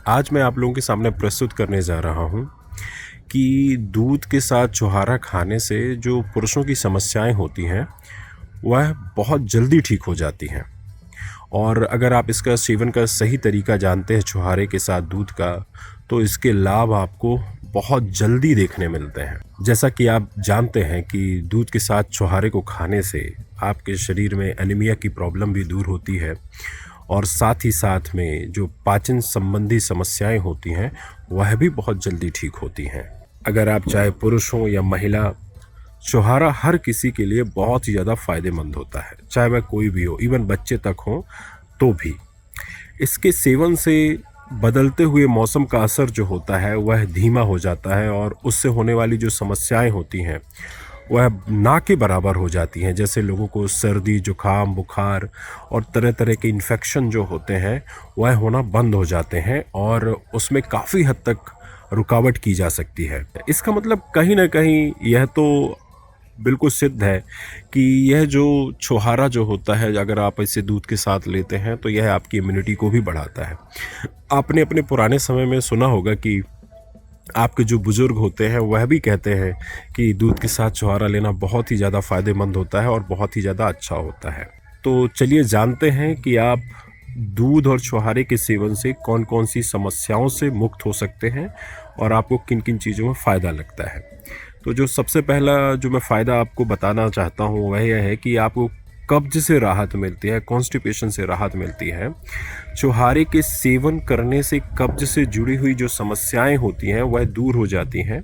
आज मैं आप लोगों के सामने प्रस्तुत करने जा रहा हूँ कि दूध के साथ छुहारा खाने से जो पुरुषों की समस्याएं होती हैं वह बहुत जल्दी ठीक हो जाती हैं। और अगर आप इसका सेवन का सही तरीका जानते हैं छुहारे के साथ दूध का, तो इसके लाभ आपको बहुत जल्दी देखने मिलते हैं। जैसा कि आप जानते हैं कि दूध के साथ छुहारे को खाने से आपके शरीर में एनीमिया की प्रॉब्लम भी दूर होती है और साथ ही साथ में जो पाचन संबंधी समस्याएं होती हैं वह भी बहुत जल्दी ठीक होती हैं। अगर आप चाहे पुरुष हो या महिला, छुहारा हर किसी के लिए बहुत ही ज़्यादा फ़ायदेमंद होता है, चाहे वह कोई भी हो, इवन बच्चे तक हों तो भी। इसके सेवन से बदलते हुए मौसम का असर जो होता है वह धीमा हो जाता है और उससे होने वाली जो समस्याएं होती हैं वह ना के बराबर हो जाती हैं। जैसे लोगों को सर्दी, जुकाम, बुखार और तरह तरह के इन्फेक्शन जो होते हैं वह होना बंद हो जाते हैं और उसमें काफ़ी हद तक रुकावट की जा सकती है। इसका मतलब कहीं ना कहीं यह तो बिल्कुल सिद्ध है कि यह जो छुहारा जो होता है, अगर आप इसे दूध के साथ लेते हैं तो यह आपकी इम्यूनिटी को भी बढ़ाता है। आपने अपने पुराने समय में सुना होगा कि आपके जो बुज़ुर्ग होते हैं वह भी कहते हैं कि दूध के साथ छुहारा लेना बहुत ही ज़्यादा फ़ायदेमंद होता है और बहुत ही ज़्यादा अच्छा होता है। तो चलिए जानते हैं कि आप दूध और छुहारे के सेवन से कौन कौन सी समस्याओं से मुक्त हो सकते हैं और आपको किन किन चीज़ों में फ़ायदा लगता है। तो जो सबसे पहला जो मैं फ़ायदा आपको बताना चाहता हूँ वह यह है कि आपको कब्ज से राहत मिलती है, कॉन्स्टिपेशन से राहत मिलती है। छुहारे के सेवन करने से कब्ज से जुड़ी हुई जो समस्याएं होती हैं वह दूर हो जाती हैं।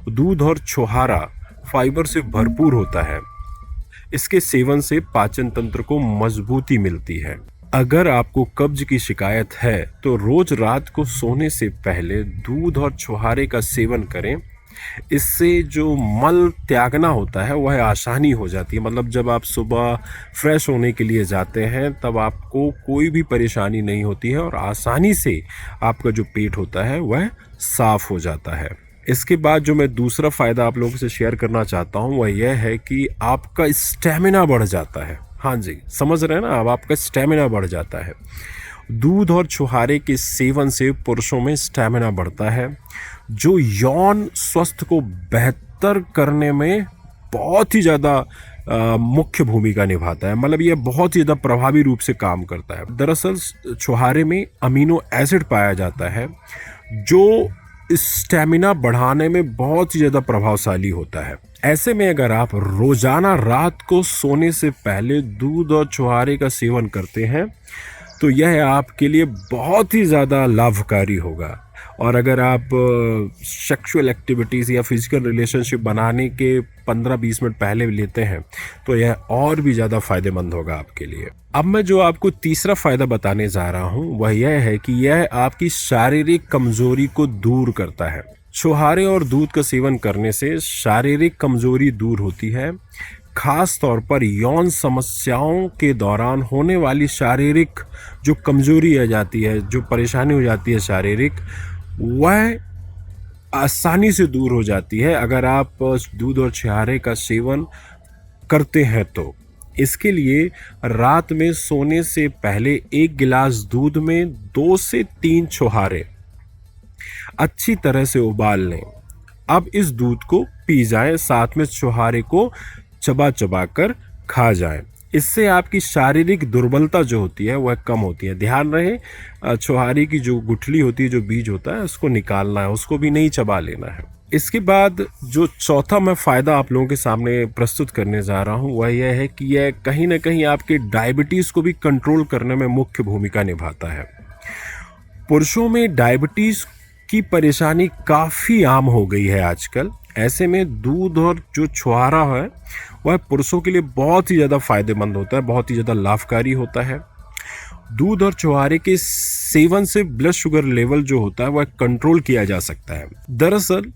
दूध और छुहारा फाइबर से भरपूर होता है। इसके सेवन से पाचन तंत्र को मजबूती मिलती है। अगर आपको कब्ज की शिकायत है तो रोज रात को सोने से पहले दूध और छुहारे का सेवन करें। इससे जो मल त्यागना होता है वह आसानी हो जाती है। मतलब जब आप सुबह फ्रेश होने के लिए जाते हैं तब आपको कोई भी परेशानी नहीं होती है और आसानी से आपका जो पेट होता है वह साफ हो जाता है। इसके बाद जो मैं दूसरा फ़ायदा आप लोगों से शेयर करना चाहता हूँ वह यह है कि आपका स्टेमिना बढ़ जाता है। हाँ जी, समझ रहे हैं ना, अब आपका स्टेमिना बढ़ जाता है। दूध और छुहारे के सेवन से पुरुषों में स्टेमिना बढ़ता है जो यौन स्वास्थ्य को बेहतर करने में बहुत ही ज़्यादा मुख्य भूमिका निभाता है। मतलब यह बहुत ही ज़्यादा प्रभावी रूप से काम करता है। दरअसल छुहारे में अमीनो एसिड पाया जाता है जो स्टेमिना बढ़ाने में बहुत ही ज़्यादा प्रभावशाली होता है। ऐसे में अगर आप रोज़ाना रात को सोने से पहले दूध और छुहारे का सेवन करते हैं तो यह आपके लिए बहुत ही ज़्यादा लाभकारी होगा। और अगर आप सेक्सुअल एक्टिविटीज़ या फिजिकल रिलेशनशिप बनाने के 15-20 मिनट पहले लेते हैं तो यह और भी ज़्यादा फ़ायदेमंद होगा आपके लिए। अब मैं जो आपको तीसरा फ़ायदा बताने जा रहा हूँ वह यह है कि यह आपकी शारीरिक कमज़ोरी को दूर करता है। छुहारे और दूध का सेवन करने से शारीरिक कमज़ोरी दूर होती है। खास तौर पर यौन समस्याओं के दौरान होने वाली शारीरिक जो कमज़ोरी आ जाती है, जो परेशानी हो जाती है शारीरिक, वह आसानी से दूर हो जाती है अगर आप दूध और छुहारे का सेवन करते हैं तो। इसके लिए रात में सोने से पहले 1 गिलास दूध में 2 से 3 छुहारे अच्छी तरह से उबाल लें। अब इस दूध को पी जाएं, साथ में छुहारे को चबा चबा कर खा जाएं। इससे आपकी शारीरिक दुर्बलता जो होती है वह कम होती है। ध्यान रहे, छुहारे की जो गुठली होती है, जो बीज होता है, उसको निकालना है, उसको भी नहीं चबा लेना है। इसके बाद जो चौथा मैं फ़ायदा आप लोगों के सामने प्रस्तुत करने जा रहा हूँ वह यह है कि यह कहीं ना कहीं आपके डायबिटीज़ को भी कंट्रोल करने में मुख्य भूमिका निभाता है। पुरुषों में डायबिटीज़ की परेशानी काफ़ी आम हो गई है आजकल। ऐसे में दूध और जो छुहारा है वह पुरुषों के लिए बहुत ही ज़्यादा फ़ायदेमंद होता है, बहुत ही ज़्यादा लाभकारी होता है। दूध और छुहारे के सेवन से ब्लड शुगर लेवल जो होता है वह कंट्रोल किया जा सकता है। दरअसल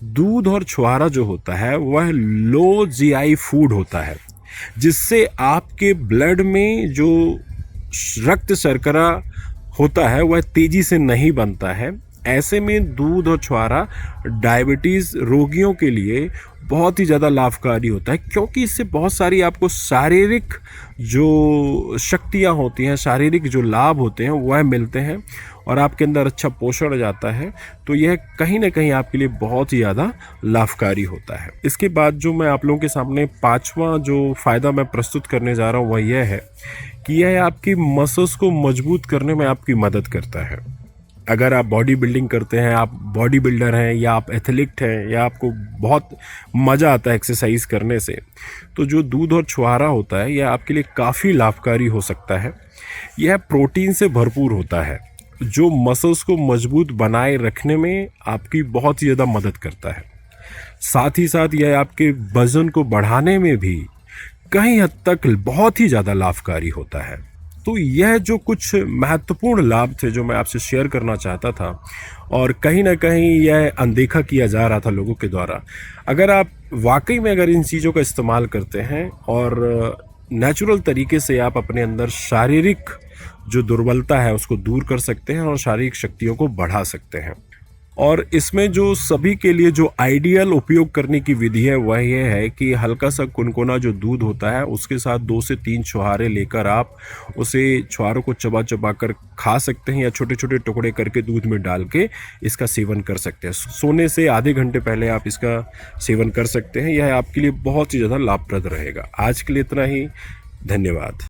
दूध और छुहारा जो होता है वह लो जीआई फूड होता है, जिससे आपके ब्लड में जो रक्त शर्करा होता है वह तेज़ी से नहीं बनता है। ऐसे में दूध और छुहारा डायबिटीज़ रोगियों के लिए बहुत ही ज़्यादा लाभकारी होता है, क्योंकि इससे बहुत सारी आपको शारीरिक जो शक्तियाँ होती हैं, शारीरिक जो लाभ होते हैं वह मिलते हैं और आपके अंदर अच्छा पोषण जाता है, तो यह कहीं ना कहीं आपके लिए बहुत ही ज़्यादा लाभकारी होता है। इसके बाद जो मैं आप लोगों के सामने पांचवा जो फ़ायदा मैं प्रस्तुत करने जा रहा हूँ वह यह है कि यह आपकी मसल्स को मजबूत करने में आपकी मदद करता है। अगर आप बॉडी बिल्डिंग करते हैं, आप बॉडी बिल्डर हैं या आप एथलीट हैं या आपको बहुत मज़ा आता है एक्सरसाइज करने से, तो जो दूध और छुहारा होता है यह आपके लिए काफ़ी लाभकारी हो सकता है। यह प्रोटीन से भरपूर होता है जो मसल्स को मजबूत बनाए रखने में आपकी बहुत ही ज़्यादा मदद करता है। साथ ही साथ यह आपके वजन को बढ़ाने में भी कहीं हद तक बहुत ही ज़्यादा लाभकारी होता है। तो यह जो कुछ महत्वपूर्ण लाभ थे जो मैं आपसे शेयर करना चाहता था, और कहीं ना कहीं यह अनदेखा किया जा रहा था लोगों के द्वारा। अगर आप वाकई में अगर इन चीज़ों का इस्तेमाल करते हैं और नेचुरल तरीके से आप अपने अंदर शारीरिक जो दुर्बलता है उसको दूर कर सकते हैं और शारीरिक शक्तियों को बढ़ा सकते हैं। और इसमें जो सभी के लिए जो आइडियल उपयोग करने की विधि है वह यह है कि हल्का सा कुनकुना जो दूध होता है उसके साथ 2 से 3 छुहारे लेकर आप उसे छुहारों को चबा चबा कर खा सकते हैं या छोटे छोटे टुकड़े करके दूध में डाल के इसका सेवन कर सकते हैं। सोने से आधे घंटे पहले आप इसका सेवन कर सकते हैं। यह आपके लिए बहुत ही ज़्यादा लाभप्रद रहेगा। आज के लिए इतना ही। धन्यवाद।